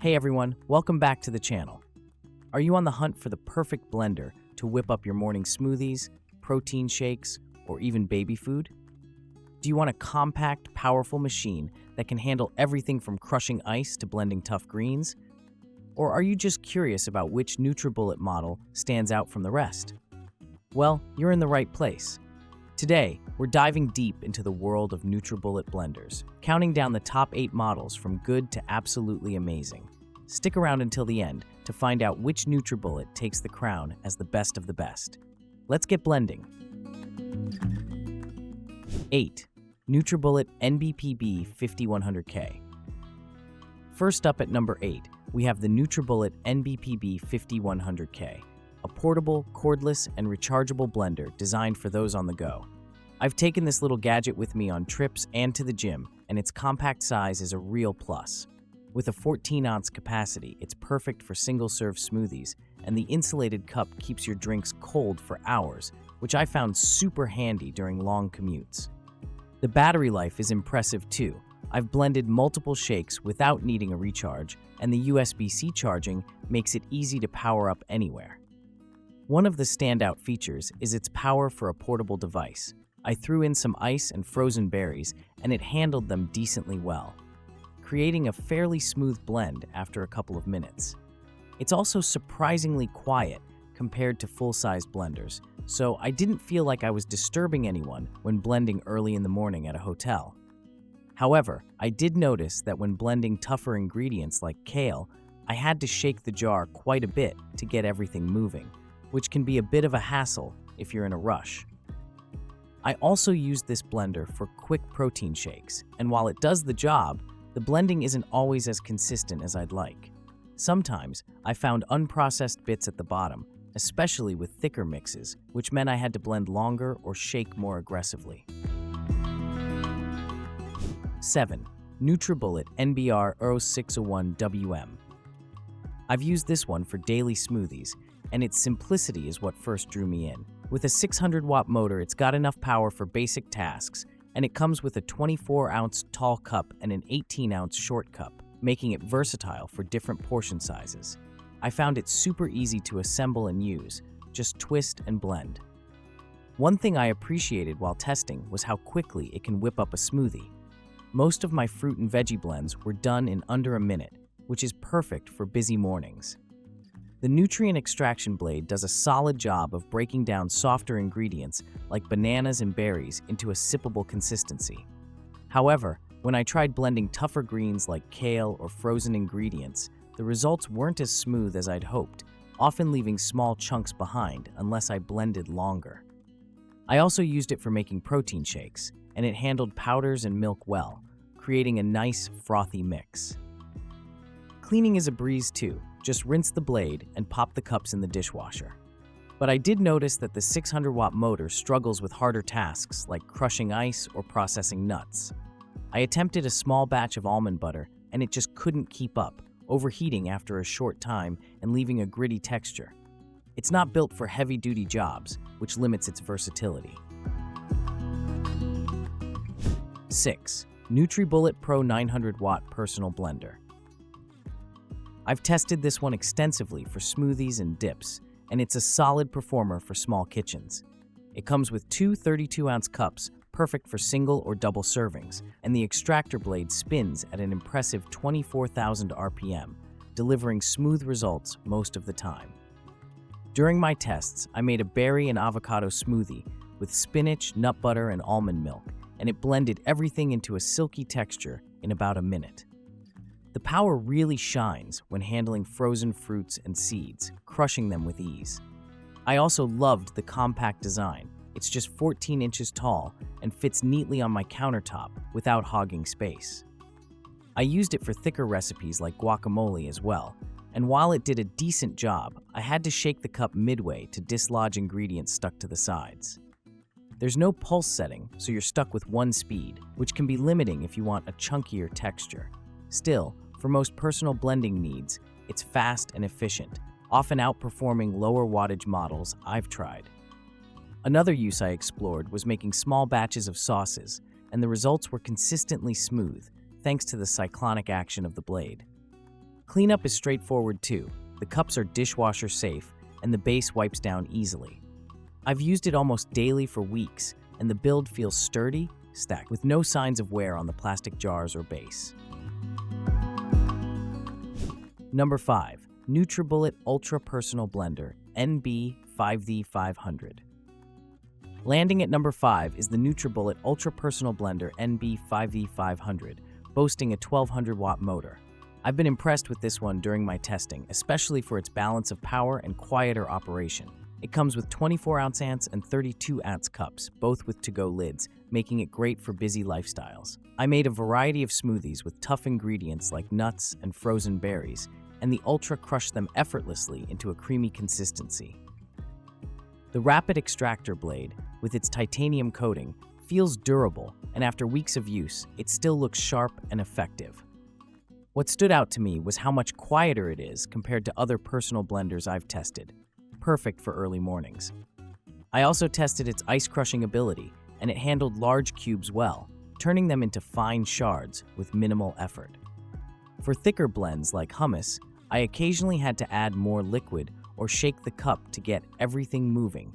Hey everyone, welcome back to the channel. Are you on the hunt for the perfect blender to whip up your morning smoothies, protein shakes, or even baby food? Do you want a compact, powerful machine that can handle everything from crushing ice to blending tough greens? Or are you just curious about which NutriBullet model stands out from the rest? Well, you're in the right place. Today, we're diving deep into the world of NutriBullet blenders, counting down the top 8 models from good to absolutely amazing. Stick around until the end to find out which NutriBullet takes the crown as the best of the best. Let's get blending. 8. NutriBullet NBPB50100K. First up at number 8, we have the NutriBullet NBPB50100K, a portable, cordless, and rechargeable blender designed for those on the go. I've taken this little gadget with me on trips and to the gym, and its compact size is a real plus. With a 14-ounce capacity, it's perfect for single-serve smoothies, and the insulated cup keeps your drinks cold for hours, which I found super handy during long commutes. The battery life is impressive too. I've blended multiple shakes without needing a recharge, and the USB-C charging makes it easy to power up anywhere. One of the standout features is its power for a portable device. I threw in some ice and frozen berries, and it handled them decently well, creating a fairly smooth blend after a couple of minutes. It's also surprisingly quiet compared to full-sized blenders, so I didn't feel like I was disturbing anyone when blending early in the morning at a hotel. However, I did notice that when blending tougher ingredients like kale, I had to shake the jar quite a bit to get everything moving, which can be a bit of a hassle if you're in a rush. I also used this blender for quick protein shakes, and while it does the job, the blending isn't always as consistent as I'd like. Sometimes, I found unprocessed bits at the bottom, especially with thicker mixes, which meant I had to blend longer or shake more aggressively. 7. NutriBullet NBR-0601WM. I've used this one for daily smoothies, and its simplicity is what first drew me in. With a 600-watt motor, it's got enough power for basic tasks, and it comes with a 24-ounce tall cup and an 18-ounce short cup, making it versatile for different portion sizes. I found it super easy to assemble and use, just twist and blend. One thing I appreciated while testing was how quickly it can whip up a smoothie. Most of my fruit and veggie blends were done in under a minute, which is perfect for busy mornings. The nutrient extraction blade does a solid job of breaking down softer ingredients like bananas and berries into a sippable consistency. However, when I tried blending tougher greens like kale or frozen ingredients, the results weren't as smooth as I'd hoped, often leaving small chunks behind unless I blended longer. I also used it for making protein shakes, and it handled powders and milk well, creating a nice, frothy mix. Cleaning is a breeze too. Just rinse the blade and pop the cups in the dishwasher. But I did notice that the 600-watt motor struggles with harder tasks like crushing ice or processing nuts. I attempted a small batch of almond butter, and it just couldn't keep up, overheating after a short time and leaving a gritty texture. It's not built for heavy-duty jobs, which limits its versatility. 6. NutriBullet Pro 900-watt Personal Blender. I've tested this one extensively for smoothies and dips, and it's a solid performer for small kitchens. It comes with two 32-ounce cups, perfect for single or double servings, and the extractor blade spins at an impressive 24,000 RPM, delivering smooth results most of the time. During my tests, I made a berry and avocado smoothie with spinach, nut butter, and almond milk, and it blended everything into a silky texture in about a minute. The power really shines when handling frozen fruits and seeds, crushing them with ease. I also loved the compact design. It's just 14 inches tall and fits neatly on my countertop without hogging space. I used it for thicker recipes like guacamole as well, and while it did a decent job, I had to shake the cup midway to dislodge ingredients stuck to the sides. There's no pulse setting, so you're stuck with one speed, which can be limiting if you want a chunkier texture. Still, for most personal blending needs, it's fast and efficient, often outperforming lower wattage models I've tried. Another use I explored was making small batches of sauces, and the results were consistently smooth, thanks to the cyclonic action of the blade. Cleanup is straightforward too. The cups are dishwasher safe, and the base wipes down easily. I've used it almost daily for weeks, and the build feels sturdy, stacked, with no signs of wear on the plastic jars or base. Number 5. NutriBullet Ultra Personal Blender NB5V500. Landing at number 5 is the NutriBullet Ultra Personal Blender NB5V500, boasting a 1200-watt motor. I've been impressed with this one during my testing, especially for its balance of power and quieter operation. It comes with 24-ounce and 32-ounce cups, both with to-go lids, making it great for busy lifestyles. I made a variety of smoothies with tough ingredients like nuts and frozen berries, and the Ultra crushed them effortlessly into a creamy consistency. The rapid extractor blade, with its titanium coating, feels durable, and after weeks of use, it still looks sharp and effective. What stood out to me was how much quieter it is compared to other personal blenders I've tested, perfect for early mornings. I also tested its ice-crushing ability, and it handled large cubes well, turning them into fine shards with minimal effort. For thicker blends like hummus, I occasionally had to add more liquid or shake the cup to get everything moving,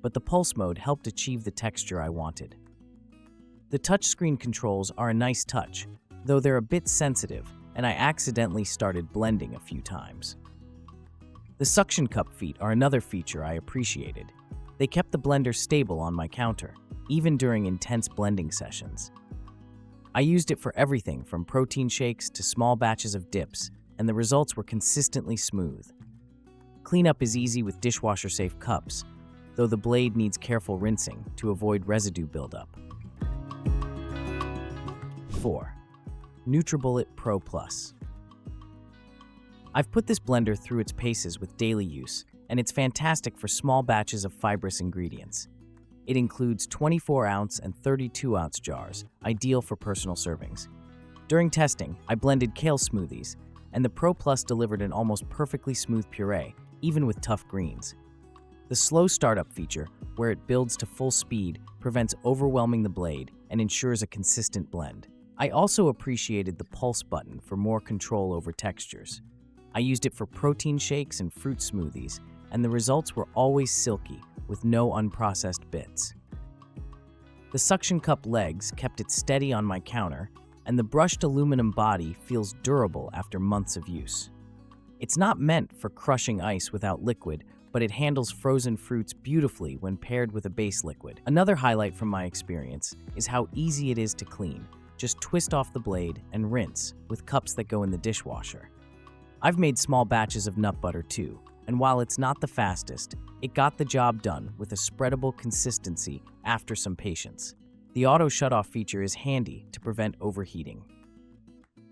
but the pulse mode helped achieve the texture I wanted. The touchscreen controls are a nice touch, though they're a bit sensitive, and I accidentally started blending a few times. The suction cup feet are another feature I appreciated. They kept the blender stable on my counter, even during intense blending sessions. I used it for everything from protein shakes to small batches of dips, and the results were consistently smooth. Cleanup is easy with dishwasher-safe cups, though the blade needs careful rinsing to avoid residue buildup. 4. NutriBullet Pro Plus. I've put this blender through its paces with daily use, and it's fantastic for small batches of fibrous ingredients. It includes 24-ounce and 32-ounce jars, ideal for personal servings. During testing, I blended kale smoothies, and the Pro Plus delivered an almost perfectly smooth puree, even with tough greens. The slow startup feature, where it builds to full speed, prevents overwhelming the blade and ensures a consistent blend. I also appreciated the pulse button for more control over textures. I used it for protein shakes and fruit smoothies, and the results were always silky, with no unprocessed bits. The suction cup legs kept it steady on my counter, and the brushed aluminum body feels durable after months of use. It's not meant for crushing ice without liquid, but it handles frozen fruits beautifully when paired with a base liquid. Another highlight from my experience is how easy it is to clean. Just twist off the blade and rinse with cups that go in the dishwasher. I've made small batches of nut butter too, and while it's not the fastest, it got the job done with a spreadable consistency after some patience. The auto shutoff feature is handy to prevent overheating.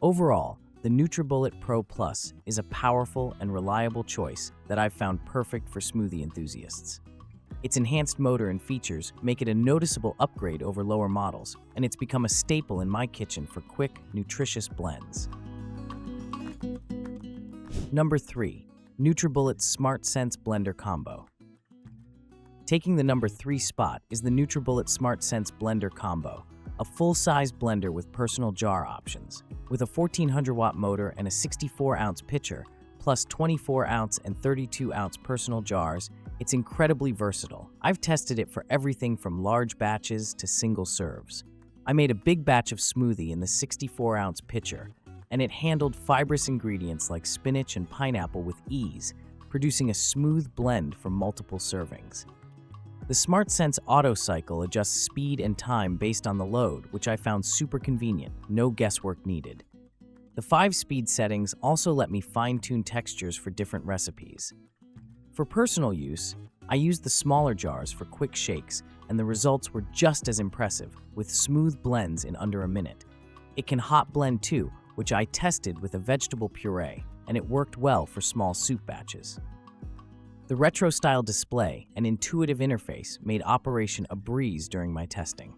Overall, the NutriBullet Pro Plus is a powerful and reliable choice that I've found perfect for smoothie enthusiasts. Its enhanced motor and features make it a noticeable upgrade over lower models, and it's become a staple in my kitchen for quick, nutritious blends. Number 3. NutriBullet SmartSense Blender Combo. Taking the number 3 spot is the NutriBullet SmartSense Blender Combo, a full-size blender with personal jar options. With a 1400-watt motor and a 64-ounce pitcher, plus 24-ounce and 32-ounce personal jars, it's incredibly versatile. I've tested it for everything from large batches to single serves. I made a big batch of smoothie in the 64-ounce pitcher, and it handled fibrous ingredients like spinach and pineapple with ease, producing a smooth blend for multiple servings. The SmartSense Auto Cycle adjusts speed and time based on the load, which I found super convenient, no guesswork needed. The 5-speed settings also let me fine-tune textures for different recipes. For personal use, I used the smaller jars for quick shakes, and the results were just as impressive, with smooth blends in under a minute. It can hot blend too, which I tested with a vegetable puree, and it worked well for small soup batches. The retro-style display and intuitive interface made operation a breeze during my testing.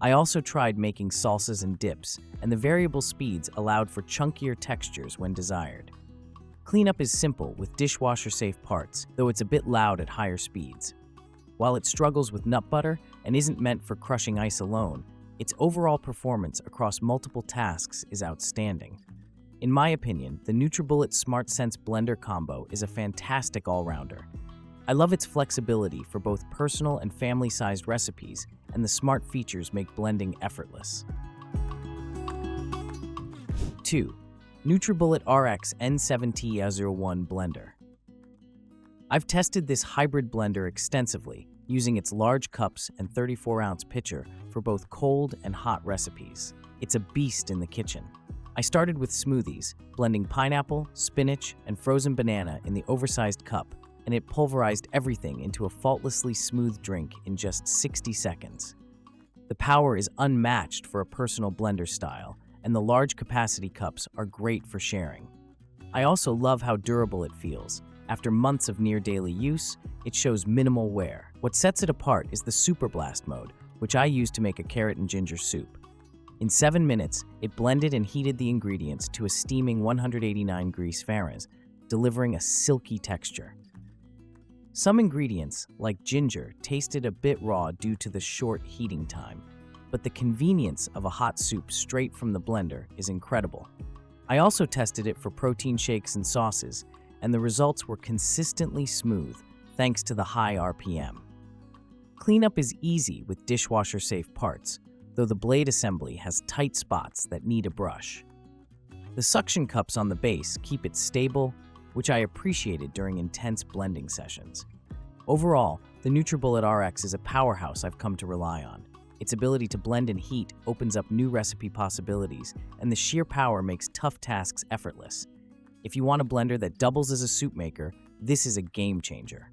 I also tried making salsas and dips, and the variable speeds allowed for chunkier textures when desired. Cleanup is simple with dishwasher-safe parts, though it's a bit loud at higher speeds. While it struggles with nut butter and isn't meant for crushing ice alone, its overall performance across multiple tasks is outstanding. In my opinion, the NutriBullet SmartSense blender combo is a fantastic all-rounder. I love its flexibility for both personal and family-sized recipes, and the smart features make blending effortless. 2. NutriBullet RX N7T01 Blender. I've tested this hybrid blender extensively, using its large cups and 34-ounce pitcher for both cold and hot recipes. It's a beast in the kitchen. I started with smoothies, blending pineapple, spinach, and frozen banana in the oversized cup, and it pulverized everything into a faultlessly smooth drink in just 60 seconds. The power is unmatched for a personal blender style, and the large capacity cups are great for sharing. I also love how durable it feels. After months of near daily use, it shows minimal wear. What sets it apart is the SouperBlast mode, which I use to make a carrot and ginger soup. In 7 minutes, it blended and heated the ingredients to a steaming 189 degrees Fahrenheit, delivering a silky texture. Some ingredients, like ginger, tasted a bit raw due to the short heating time, but the convenience of a hot soup straight from the blender is incredible. I also tested it for protein shakes and sauces, and the results were consistently smooth thanks to the high RPM. Cleanup is easy with dishwasher-safe parts, though the blade assembly has tight spots that need a brush. The suction cups on the base keep it stable, which I appreciated during intense blending sessions. Overall, the NutriBullet RX is a powerhouse I've come to rely on. Its ability to blend and heat opens up new recipe possibilities, and the sheer power makes tough tasks effortless. If you want a blender that doubles as a soup maker, this is a game changer.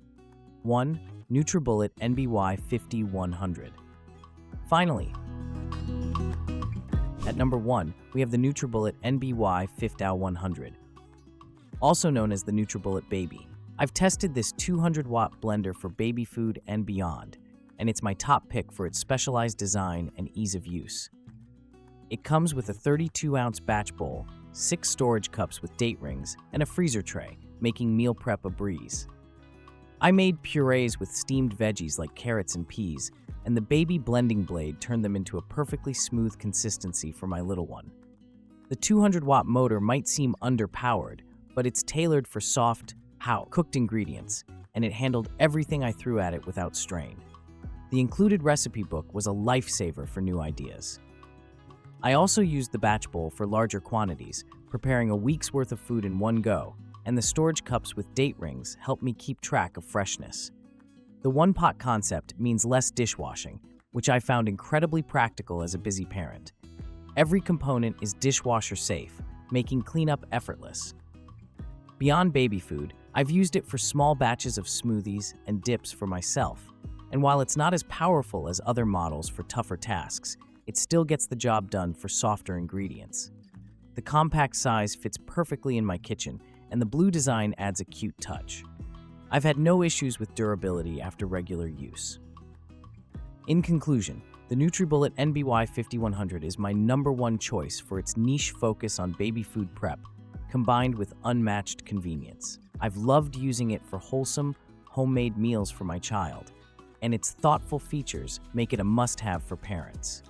1. NutriBullet NBY-50100. Finally, at number 1, we have the NutriBullet NBY-50100, also known as the NutriBullet Baby. I've tested this 200-watt blender for baby food and beyond, and it's my top pick for its specialized design and ease of use. It comes with a 32-ounce batch bowl, 6 storage cups with date rings, and a freezer tray, making meal prep a breeze. I made purees with steamed veggies like carrots and peas, and the baby blending blade turned them into a perfectly smooth consistency for my little one. The 200-watt motor might seem underpowered, but it's tailored for soft, cooked ingredients, and it handled everything I threw at it without strain. The included recipe book was a lifesaver for new ideas. I also used the batch bowl for larger quantities, preparing a week's worth of food in one go, and the storage cups with date rings help me keep track of freshness. The one-pot concept means less dishwashing, which I found incredibly practical as a busy parent. Every component is dishwasher safe, making cleanup effortless. Beyond baby food, I've used it for small batches of smoothies and dips for myself, and while it's not as powerful as other models for tougher tasks, it still gets the job done for softer ingredients. The compact size fits perfectly in my kitchen, and the blue design adds a cute touch. I've had no issues with durability after regular use. In conclusion, the NutriBullet NBY-50100 is my #1 choice for its niche focus on baby food prep, combined with unmatched convenience. I've loved using it for wholesome, homemade meals for my child, and its thoughtful features make it a must-have for parents.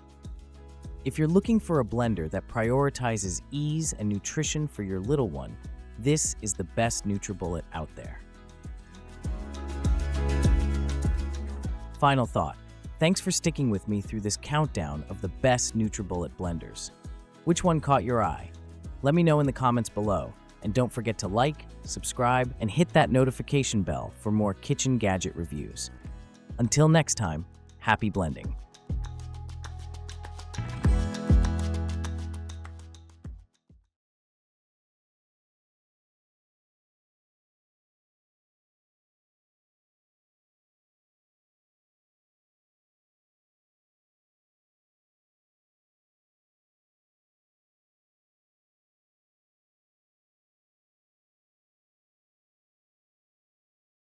If you're looking for a blender that prioritizes ease and nutrition for your little one, this is the best NutriBullet out there. Final thought. Thanks for sticking with me through this countdown of the best NutriBullet blenders. Which one caught your eye? Let me know in the comments below, and don't forget to like, subscribe, and hit that notification bell for more kitchen gadget reviews. Until next time, happy blending.